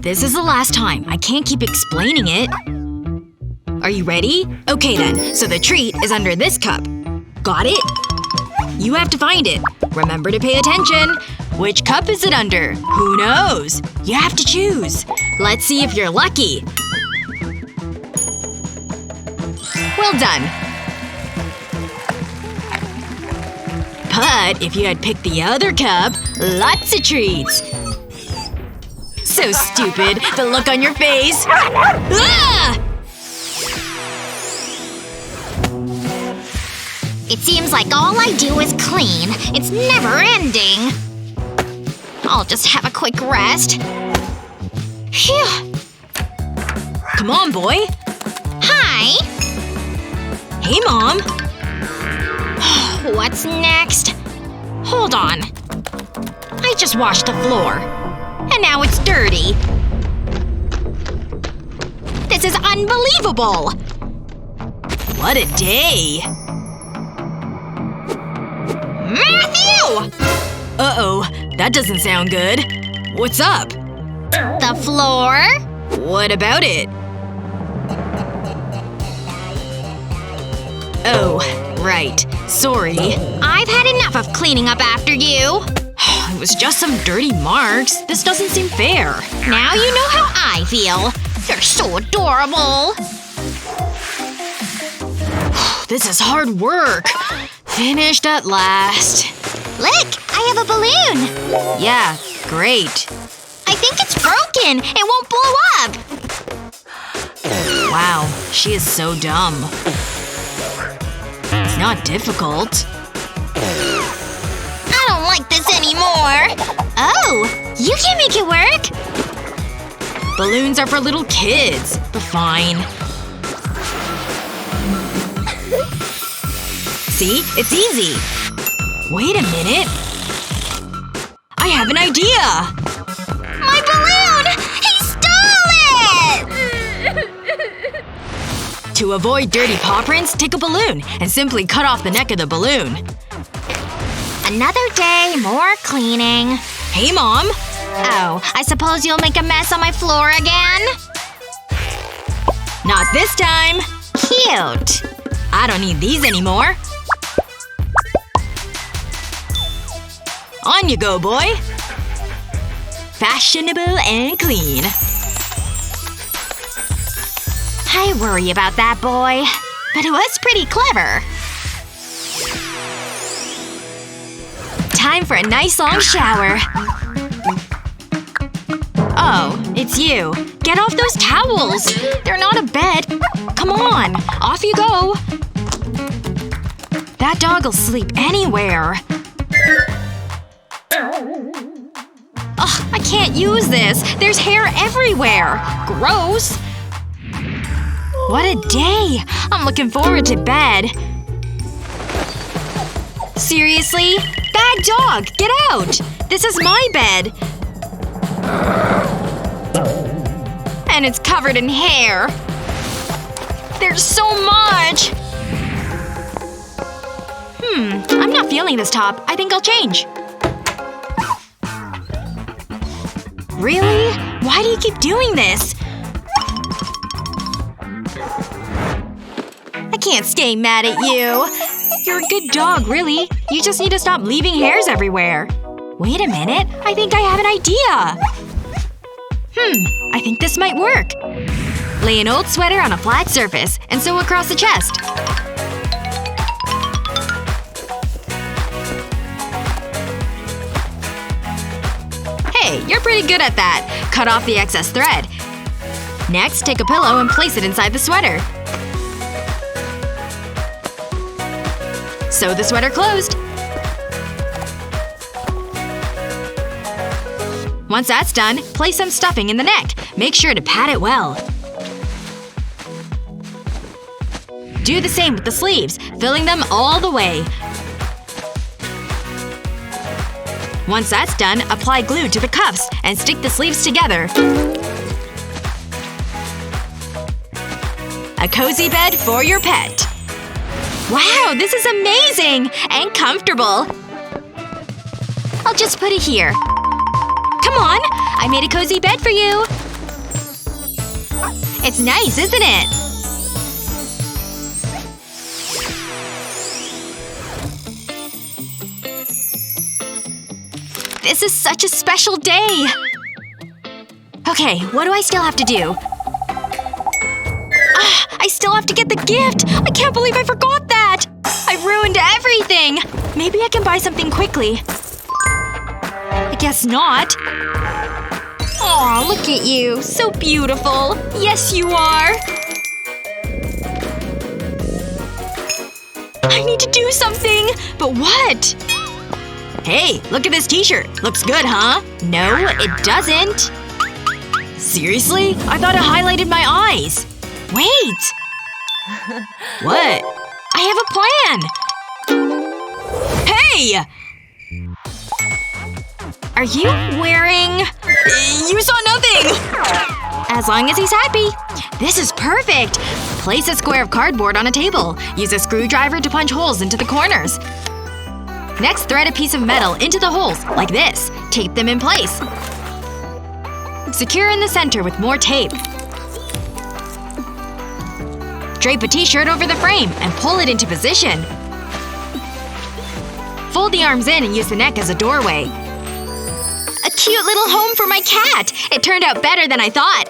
This is the last time. I can't keep explaining it. Are you ready? Okay then, so the treat is under this cup. Got it? You have to find it. Remember to pay attention. Which cup is it under? Who knows? You have to choose. Let's see if you're lucky. Well done. But if you had picked the other cup, lots of treats. So stupid. The look on your face. Ah! It seems like all I do is clean. It's never ending. I'll just have a quick rest. Phew. Come on, boy. Hi. Hey, Mom. What's next? Hold on. I just washed the floor. And now it's dirty. This is unbelievable! What a day. Matthew! Uh-oh. That doesn't sound good. What's up? The floor? What about it? Oh, right. Sorry. I've had enough of cleaning up after you. It was just some dirty marks. This doesn't seem fair. Now you know how I feel. You're so adorable. This is hard work. Finished at last. Look! I have a balloon! Yeah, great. I think it's broken. It won't blow up. Wow, she is so dumb. It's not difficult. I don't like this anymore. Oh! You can make it work! Balloons are for little kids. But fine. See? It's easy. Wait a minute. I have an idea! My balloon! He stole it! To avoid dirty paw prints, take a balloon and simply cut off the neck of the balloon. Another day, more cleaning. Hey, Mom. Oh, I suppose you'll make a mess on my floor again? Not this time. Cute. I don't need these anymore. On you go, boy. Fashionable and clean. I worry about that boy. But it was pretty clever. Time for a nice long shower. Oh, it's you. Get off those towels! They're not a bed. Come on. Off you go. That dog will sleep anywhere. Ugh, I can't use this. There's hair everywhere. Gross. What a day. I'm looking forward to bed. Seriously? Bad dog! Get out! This is my bed. And it's covered in hair. There's so much! I'm not feeling this top. I think I'll change. Really? Why do you keep doing this? I can't stay mad at you. You're a good dog, really. You just need to stop leaving hairs everywhere. Wait a minute. I think I have an idea. I think this might work. Lay an old sweater on a flat surface and sew across the chest. Hey, you're pretty good at that. Cut off the excess thread. Next, take a pillow and place it inside the sweater. Sew the sweater closed. Once that's done, place some stuffing in the neck. Make sure to pat it well. Do the same with the sleeves, filling them all the way. Once that's done, apply glue to the cuffs and stick the sleeves together. A cozy bed for your pet. Wow, this is amazing! And comfortable. I'll just put it here. Come on! I made a cozy bed for you! It's nice, isn't it? This is such a special day! Okay, what do I still have to do? I still have to get the gift! I can't believe I forgot that! I ruined everything! Maybe I can buy something quickly. I guess not. Aw, look at you. So beautiful. Yes, you are. I need to do something! But what? Hey, look at this t-shirt. Looks good, huh? No, it doesn't. Seriously? I thought it highlighted my eyes. Wait! What? I have a plan! Hey! Are you wearing… You saw nothing! As long as he's happy. This is perfect! Place a square of cardboard on a table. Use a screwdriver to punch holes into the corners. Next, thread a piece of metal into the holes, like this. Tape them in place. Secure in the center with more tape. Drape a t-shirt over the frame and pull it into position. Fold the arms in and use the neck as a doorway. A cute little home for my cat! It turned out better than I thought.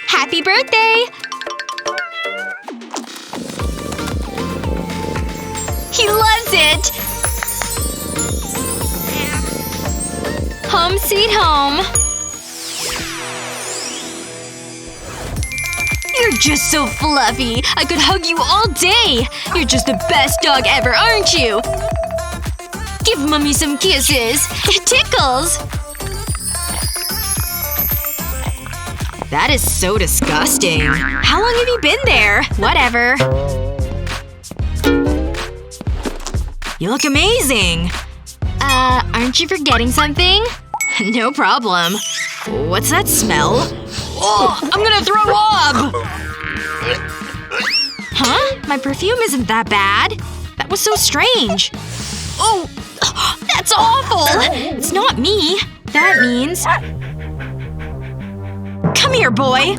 Happy birthday! He loves it! Home sweet home. You're just so fluffy. I could hug you all day. You're just the best dog ever, aren't you? Give Mummy some kisses. It tickles. That is so disgusting. How long have you been there? Whatever. You look amazing. Aren't you forgetting something? No problem. What's that smell? Oh, I'm gonna throw up! Huh? My perfume isn't that bad. That was so strange. Oh! That's awful! It's not me. That means… Come here, boy.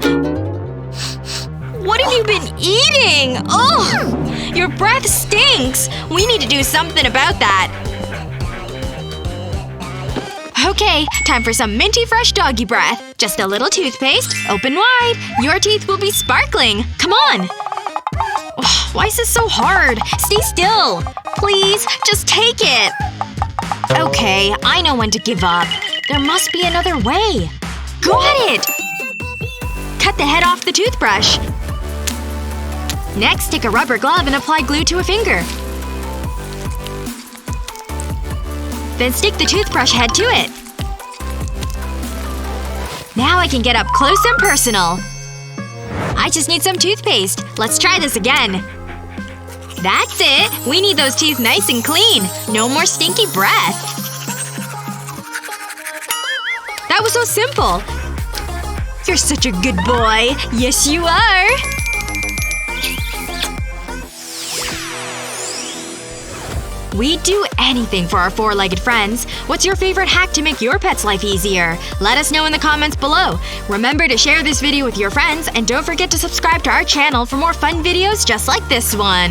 What have you been eating? Ugh! Your breath stinks! We need to do something about that. Okay, time for some minty fresh doggy breath. Just a little toothpaste. Open wide. Your teeth will be sparkling. Come on! Ugh, why is this so hard? Stay still. Please, just take it. Okay, I know when to give up. There must be another way. Got it! Cut the head off the toothbrush. Next, take a rubber glove and apply glue to a finger. Then stick the toothbrush head to it. Now I can get up close and personal. I just need some toothpaste. Let's try this again. That's it! We need those teeth nice and clean. No more stinky breath. That was so simple. You're such a good boy. Yes, you are. We'd do anything for our four-legged friends. What's your favorite hack to make your pet's life easier? Let us know in the comments below. Remember to share this video with your friends, and don't forget to subscribe to our channel for more fun videos just like this one.